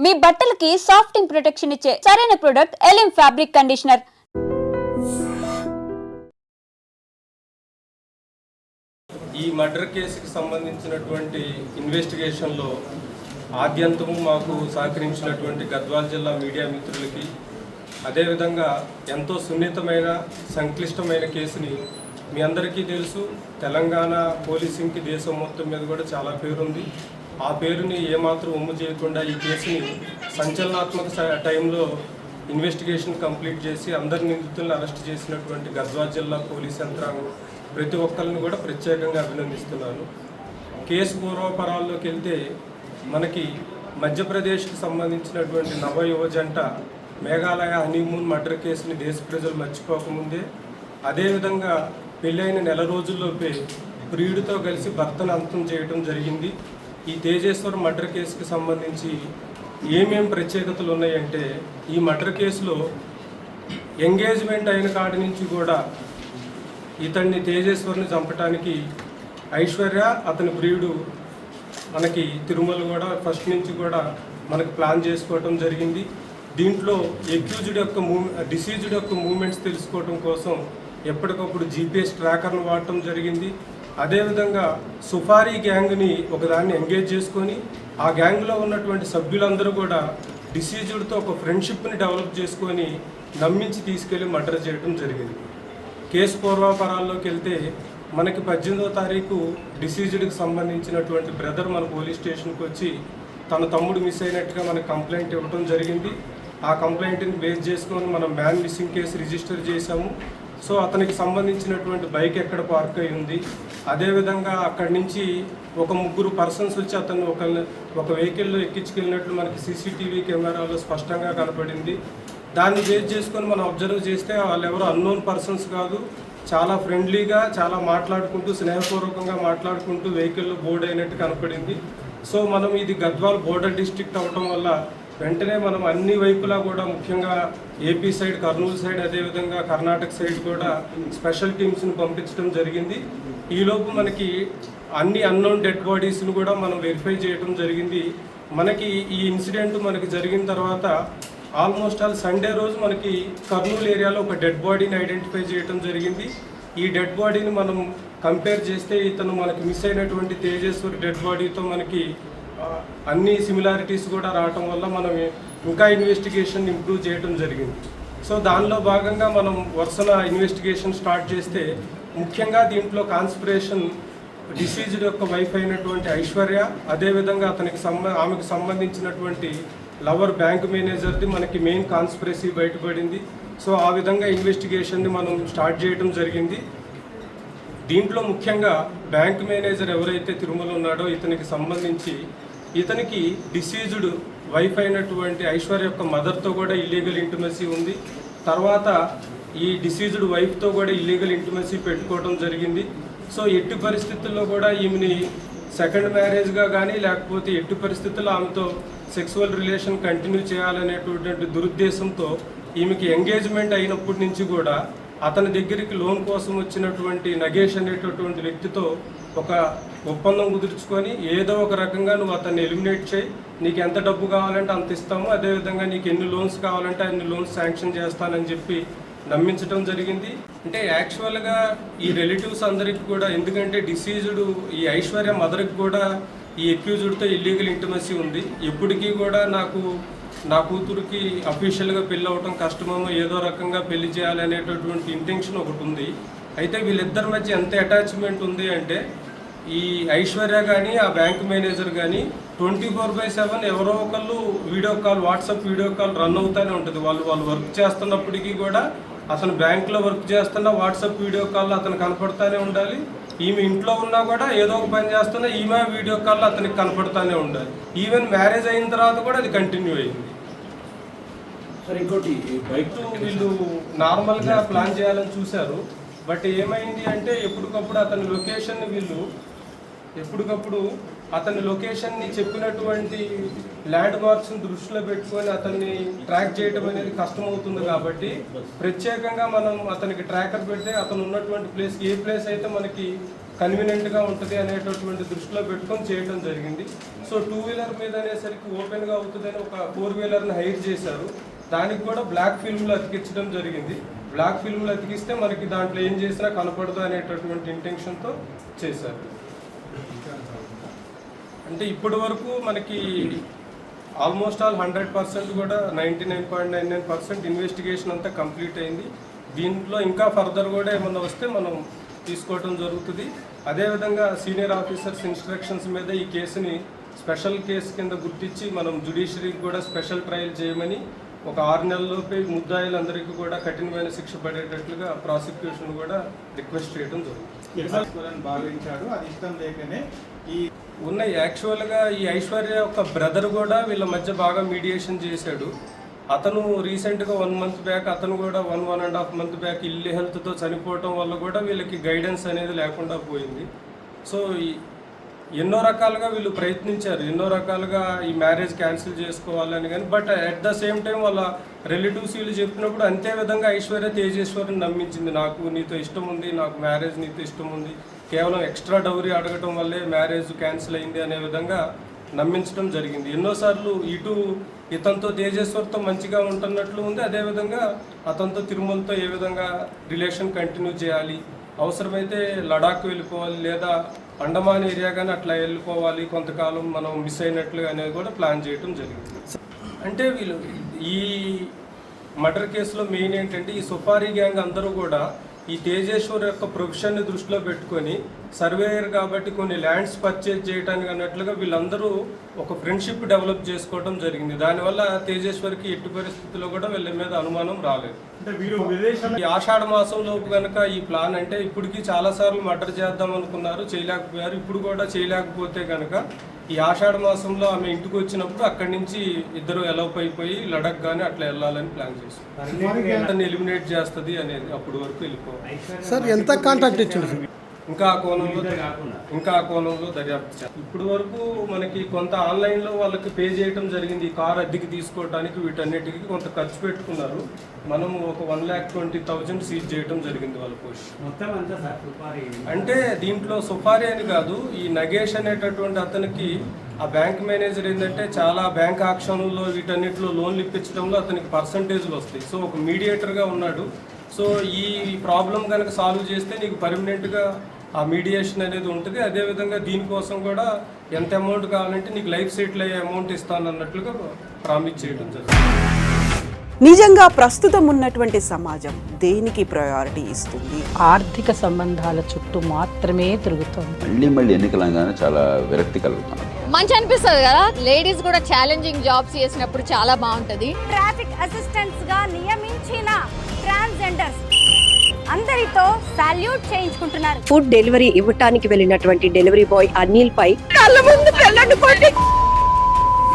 మీ బట్టలకి సాఫ్టింగ్ ప్రొటెక్షన్ ఇచ్చే సరైన ప్రొడక్ట్ ఎలిమ్ ఫ్యాబ్రిక్ కండిషనర్. ఈ మర్డర్ కేసుకి సంబంధించినటువంటి ఇన్వెస్టిగేషన్లో ఆద్యంతము మాకు సహకరించినటువంటి గద్వాల జిల్లా మీడియా మిత్రులకి, అదేవిధంగా ఎంతో సున్నితమైన సంక్లిష్టమైన కేసుని మీ అందరికీ తెలుసు. తెలంగాణ పోలీసింగ్కి దేశం మొత్తం మీద కూడా చాలా పేరుంది. ఆ పేరుని ఏమాత్రం ఒమ్ము చేయకుండా ఈ కేసుని సంచలనాత్మక టైంలో ఇన్వెస్టిగేషన్ కంప్లీట్ చేసి అందరి నిందితులను అరెస్ట్ చేసినటువంటి గద్వాల జిల్లా పోలీస్ యంత్రాంగం ప్రతి ఒక్కరిని కూడా ప్రత్యేకంగా అభినందిస్తున్నాను. కేసు పూర్వపరాల్లోకి వెళ్తే మనకి మధ్యప్రదేశ్కి సంబంధించినటువంటి నవయువ జంట మేఘాలయ హనీమూన్ మర్డర్ కేసుని దేశ ప్రజలు మర్చిపోకముందే, అదేవిధంగా పెళ్ళైన నెల రోజుల్లోపే ప్రియుడితో కలిసి భర్తను అంతం చేయడం జరిగింది. ఈ తేజేశ్వర్ మర్డర్ కేసుకి సంబంధించి ఏమేం ప్రత్యేకతలు ఉన్నాయంటే, ఈ మర్డర్ కేసులో ఎంగేజ్మెంట్ అయిన కాడి నుంచి కూడా ఇతన్ని తేజేశ్వర్ని చంపడానికి ఐశ్వర్య అతని ప్రియుడు మనకి తిరుమల కూడా ఫస్ట్ నుంచి కూడా మనకు ప్లాన్ చేసుకోవటం జరిగింది. దీంట్లో డిసీజ్డ్ యొక్క మూమెంట్స్ తెలుసుకోవటం కోసం ఎప్పటికప్పుడు జీపీఎస్ ట్రాకర్ను వాడటం జరిగింది. అదేవిధంగా సుఫారీ గ్యాంగ్ని ఒకదాన్ని ఎంగేజ్ చేసుకొని ఆ గ్యాంగ్లో ఉన్నటువంటి సభ్యులందరూ కూడా డిసీజ్డ్తో ఒక ఫ్రెండ్షిప్ని డెవలప్ చేసుకొని నమ్మించి తీసుకెళ్లి మర్డర్ చేయడం జరిగింది. కేసు పూర్వాపరాల్లోకి వెళ్తే మనకి 18వ తారీఖు డిసీజ్డ్కి సంబంధించినటువంటి బ్రదర్ మన పోలీస్ స్టేషన్కి వచ్చి తన తమ్ముడు మిస్ అయినట్టుగా మనకు కంప్లైంట్ ఇవ్వడం జరిగింది. ఆ కంప్లైంట్ని బేస్ చేసుకొని మనం మ్యాన్ మిస్సింగ్ కేసు రిజిస్టర్ చేశాము. సో అతనికి సంబంధించినటువంటి బైక్ ఎక్కడ పార్క్ అయి ఉంది, అదేవిధంగా అక్కడి నుంచి ఒక 3 పర్సన్స్ వచ్చి అతను ఒక వెహికల్లో ఎక్కించుకెళ్ళినట్లు మనకి సీసీటీవీ కెమెరాలో స్పష్టంగా కనపడింది. దాన్ని బేస్ చేసుకొని మనం అబ్జర్వ్ చేస్తే వాళ్ళు ఎవరు అన్నోన్ పర్సన్స్ కాదు, చాలా ఫ్రెండ్లీగా చాలా మాట్లాడుకుంటూ స్నేహపూర్వకంగా మాట్లాడుకుంటూ వెహికల్లో బోర్డ్ అయినట్టు కనపడింది. సో మనం ఇది గద్వాల్ బోర్డర్ డిస్ట్రిక్ట్ అవటం వల్ల వెంటనే మనం అన్ని వైపులా కూడా ముఖ్యంగా ఏపీ సైడ్, కర్నూలు సైడ్, అదేవిధంగా కర్ణాటక సైడ్ కూడా స్పెషల్ టీమ్స్ని పంపించడం జరిగింది. ఈలోపు మనకి అన్ని అన్నోన్ డెడ్ బాడీస్ని కూడా మనం వెరిఫై చేయడం జరిగింది. మనకి ఈ ఇన్సిడెంట్ మనకి జరిగిన తర్వాత ఆల్మోస్ట్ ఆల్ సండే రోజు మనకి కర్నూలు ఏరియాలో ఒక డెడ్ బాడీని ఐడెంటిఫై చేయడం జరిగింది. ఈ డెడ్ బాడీని మనం కంపేర్ చేస్తే ఇతను మనకి మిస్ అయినటువంటి తేజేశ్వరి డెడ్ బాడీతో మనకి అన్ని సిమిలారిటీస్ కూడా రావటం వల్ల మనం ఇంకా ఇన్వెస్టిగేషన్ ఇంప్రూవ్ చేయడం జరిగింది. సో దానిలో భాగంగా మనం వరుసన ఇన్వెస్టిగేషన్ స్టార్ట్ చేస్తే ముఖ్యంగా దీంట్లో కాన్స్పిరేషన్ డిసీజ్డ్ యొక్క వైఫ్ అయినటువంటి ఐశ్వర్య, అదేవిధంగా ఆమెకు సంబంధించినటువంటి లవర్ బ్యాంక్ మేనేజర్ది మనకి మెయిన్ కాన్స్పిరసీ బయటపడింది. సో ఆ విధంగా ఇన్వెస్టిగేషన్ని మనం స్టార్ట్ చేయడం జరిగింది. దీంట్లో ముఖ్యంగా బ్యాంక్ మేనేజర్ ఎవరైతే తిరుమల ఉన్నాడో ఇతనికి సంబంధించి ఇతనికి డిసీజ్డ్ వైఫ్ అయినటువంటి ఐశ్వర్య యొక్క మదర్తో కూడా ఇల్లీగల్ ఇంటిమసీ ఉంది. తర్వాత ఈ డిసీజ్డ్ వైఫ్తో కూడా ఇల్లీగల్ ఇంటిమసీ పెట్టుకోవడం జరిగింది. సో ఎట్టి పరిస్థితుల్లో కూడా ఈమెని సెకండ్ మ్యారేజ్గా కానీ లేకపోతే ఎట్టి పరిస్థితుల్లో ఆమెతో సెక్సువల్ రిలేషన్ కంటిన్యూ చేయాలనేటువంటి దురుద్దేశంతో ఈమెకి ఎంగేజ్మెంట్ అయినప్పటి నుంచి కూడా అతని దగ్గరికి లోన్ కోసం వచ్చినటువంటి నగేష్ అనేటటువంటి వ్యక్తితో ఒక ఒప్పందం కుదుర్చుకొని ఏదో ఒక రకంగా నువ్వు అతన్ని ఎలిమినేట్ చేయి, నీకు ఎంత డబ్బు కావాలంటే అంత ఇస్తాము, అదేవిధంగా నీకు ఎన్ని లోన్స్ కావాలంటే అన్ని లోన్స్ శాంక్షన్ చేస్తానని చెప్పి నమ్మించడం జరిగింది. అంటే యాక్చువల్గా ఈ రిలేటివ్స్ అందరికీ కూడా, ఎందుకంటే డిసీజ్డ్ ఈ ఐశ్వర్య మదర్కి కూడా ఈ అక్యూజ్డ్తో ఇల్లీగల్ ఇంటిమసీ ఉంది. ఎప్పటికీ కూడా నా కూతురికి అఫీషియల్గా పెళ్ళి అవటం కష్టమేమో, ఏదో రకంగా పెళ్లి చేయాలనేటటువంటి ఇంటెన్షన్ ఒకటి ఉంది. అయితే వీళ్ళిద్దరి మధ్య ఎంత అటాచ్మెంట్ ఉంది అంటే, ఈ ఐశ్వర్య కానీ ఆ బ్యాంక్ మేనేజర్ కానీ 24/7 ఎవరో ఒకళ్ళు వాట్సాప్ వీడియో కాల్ రన్ అవుతూనే ఉంటుంది. వాళ్ళు వర్క్ చేస్తున్నప్పటికీ కూడా అతను బ్యాంక్లో వర్క్ చేస్తున్నా వాట్సాప్ వీడియో కాల్లో అతను కనపడుతూనే ఉండాలి. ఈమె ఇంట్లో ఉన్నా కూడా ఏదో ఒక పని చేస్తున్నా ఈమె వీడియో కాల్లో అతనికి కనపడుతూనే ఉండాలి. ఈవెన్ మ్యారేజ్ అయిన తర్వాత కూడా అది కంటిన్యూ అయింది. సరే, ఇంకోటి బైక్ వీళ్ళు నార్మల్గా ప్లాన్ చేయాలని చూశారు. బట్ ఏమైంది అంటే ఎప్పటికప్పుడు అతని లొకేషన్ని చెప్పినటువంటి ల్యాండ్ మార్క్స్ని దృష్టిలో పెట్టుకొని అతన్ని ట్రాక్ చేయడం అనేది కష్టమవుతుంది. కాబట్టి ప్రత్యేకంగా మనం అతనికి ట్రాకర్ పెడితే అతను ఉన్నటువంటి ప్లేస్ ఏ ప్లేస్ అయితే మనకి కన్వీనియంట్గా ఉంటుంది అనేటటువంటి దృష్టిలో పెట్టుకొని చేయడం జరిగింది. సో 2 వీలర్ మీద అనేసరికి ఓపెన్గా అవుతుందని ఒక 4 వీలర్ని హైర్ చేశారు. దానికి కూడా బ్లాక్ ఫిల్మ్లో అతికించడం జరిగింది. బ్లాక్ ఫిల్మ్లో అతికిస్తే మనకి దాంట్లో ఏం చేసినా కనపడదు అనేటటువంటి ఇంటెన్షన్తో చేశారు. అంటే ఇప్పటి వరకు మనకి ఆల్మోస్ట్ ఆల్ 100% కూడా 99.99% ఇన్వెస్టిగేషన్ అంతా కంప్లీట్ అయింది. దీంట్లో ఇంకా ఫర్దర్ కూడా ఏమన్నా వస్తే మనం తీసుకోవడం జరుగుతుంది. అదేవిధంగా సీనియర్ ఆఫీసర్స్ ఇన్స్ట్రక్షన్స్ మీద ఈ కేసుని స్పెషల్ కేసు కింద గుర్తించి మనం జ్యుడిషియరీకి కూడా స్పెషల్ ట్రయల్ చేయమని ఒక 6 నెలల్లోపే ముద్దాయిలందరికీ కూడా కఠినమైన శిక్ష పడేటట్లుగా ప్రాసిక్యూషన్ కూడా రిక్వెస్ట్ చేయడం జరుగుతుంది. భావించాడు అది ఇష్టం లేకనే ఈ ఉన్నాయి. యాక్చువల్గా ఈ ఐశ్వర్య యొక్క బ్రదర్ కూడా వీళ్ళ మధ్య బాగా మీడియేషన్ చేశాడు. అతను రీసెంట్గా 1 మంత్ బ్యాక్ అతను కూడా 1.5 మంత్ బ్యాక్ ఇల్లు హెల్త్తో చనిపోవటం వల్ల కూడా వీళ్ళకి గైడెన్స్ అనేది లేకుండా పోయింది. సో ఎన్నో రకాలుగా వీళ్ళు ప్రయత్నించారు, ఎన్నో రకాలుగా ఈ మ్యారేజ్ క్యాన్సిల్ చేసుకోవాలని కానీ, but at the same time వాళ్ళ రిలేటివ్స్ వీళ్ళు చెప్పినప్పుడు అంతే విధంగా ఐశ్వర్య తేజేశ్వరిని నమ్మించింది. నాకు నీతో ఇష్టం ఉంది, నాకు మ్యారేజ్ నీతో ఇష్టం ఉంది, కేవలం ఎక్స్ట్రా డౌరీ అడగటం వల్లే మ్యారేజ్ క్యాన్సిల్ అయింది అనే విధంగా నమ్మించడం జరిగింది. ఎన్నోసార్లు ఇటు ఇతనితో తేజేశ్వర్తో మంచిగా ఉంటున్నట్లు ఉంది, అదేవిధంగా అతనితో తిరుమలతో ఏ విధంగా రిలేషన్ కంటిన్యూ చేయాలి, అవసరమైతే లడాక్ వెళ్ళిపోవాలి లేదా అండమాన్ ఏరియా కానీ అట్లా వెళ్ళిపోవాలి, కొంతకాలం మనం మిస్ అయినట్లుగా అనేది కూడా ప్లాన్ చేయడం జరిగింది. అంటే వీళ్ళు ఈ మర్డర్ కేసులో మెయిన్ ఏంటంటే ఈ సుపారీ గ్యాంగ్ అందరూ కూడా ఈ తేజేశ్వర్ యొక్క ప్రొఫెషన్ని దృష్టిలో పెట్టుకొని సర్వేయర్ కాబట్టి కొన్ని ల్యాండ్స్ పర్చేజ్ చేయడానికి అన్నట్లుగా వీళ్ళందరూ ఒక ఫ్రెండ్షిప్ డెవలప్ చేసుకోవడం జరిగింది. దానివల్ల తేజేశ్వర్కి ఎట్టి పరిస్థితుల్లో కూడా వీళ్ళ మీద అనుమానం రాలేదు. ఈ ఆషాఢ మాసంలోపు కనుక ఈ ప్లాన్ అంటే ఇప్పటికీ చాలాసార్లు మర్డర్ చేద్దాం అనుకున్నారు, చేయలేకపోయారు. ఇప్పుడు కూడా చేయలేకపోతే కనుక ఈ ఆషాఢ మాసంలో ఆమె ఇంటికి వచ్చినప్పుడు అక్కడి నుంచి ఇద్దరు ఎలౌప్ అయిపోయి లడక్ కానీ అట్లా వెళ్ళాలని ప్లాన్ చేశారు. ఎలిమినేట్ చేస్తుంది అనేది అప్పుడు వరకు వెళ్ళిపోవాలి. సార్ ఎంత కాంట్రాక్ట్ ఇచ్చింది? ఇంకా ఆ కోణంలో దర్యాప్తు చేయాలి. ఇప్పుడు వరకు మనకి కొంత ఆన్లైన్లో వాళ్ళకి పే చేయడం జరిగింది. ఈ కార్ అద్దెకి తీసుకోవడానికి వీటన్నిటికీ కొంత ఖర్చు పెట్టుకున్నారు. మనము ఒక 1,20,000 సీజ్ చేయడం జరిగింది వాళ్ళ పోస్ట్. అంటే దీంట్లో సుపారీ అని కాదు, ఈ నగేష్ అనేటటువంటి అతనికి ఆ బ్యాంక్ మేనేజర్ ఏంటంటే చాలా బ్యాంక్ ఆక్షన్లో వీటన్నిటిలో లోన్లు ఇప్పించడంలో అతనికి పర్సంటేజ్లు వస్తాయి. సో ఒక మీడియేటర్గా ఉన్నాడు. సో ఈ ప్రాబ్లం కనుక సాల్వ్ చేస్తే నీకు పర్మనెంట్గా ఆ మీడియేషన్ అనేది ఉంటుంది. అదేవిధంగా దీనికోసం కూడా ఎంత అమౌంట్ కావాలంటే నీకు లైఫ్ సెటిల్ అయ్యే అమౌంట్ ఇస్తాను అన్నట్లుగా ప్రామిస్ చేయడం జరుగుతుంది. నిజంగా ప్రస్తుతం ఉన్నటువంటి సమాజం దేనికి ప్రయారిటీ ఇస్తుంది? ఆర్థిక సంబంధాల చుట్టూ మాత్రమే తిరుగుతోంది. మళ్ళీ ఎన్నికలంగానే చాలా విరక్తి కలుగుతున్నాం. మంచి అనిపిస్తుంది కదా, లేడీస్ కూడా ఛాలెంజింగ్ జాబ్స్ చేసినప్పుడు చాలా బాగుంటది. ట్రాఫిక్ అసిస్టెంట్స్ గా నియమించిన ట్రాన్స్జెండర్స్ అందరితో సాల్యూట్ చేయించుకుంటున్నారు. ఫుడ్ డెలివరీ ఇవ్వటానికి వెళ్ళినటువంటి డెలివరీ బాయ్ అనిల్ పై కళ్ళ ముందు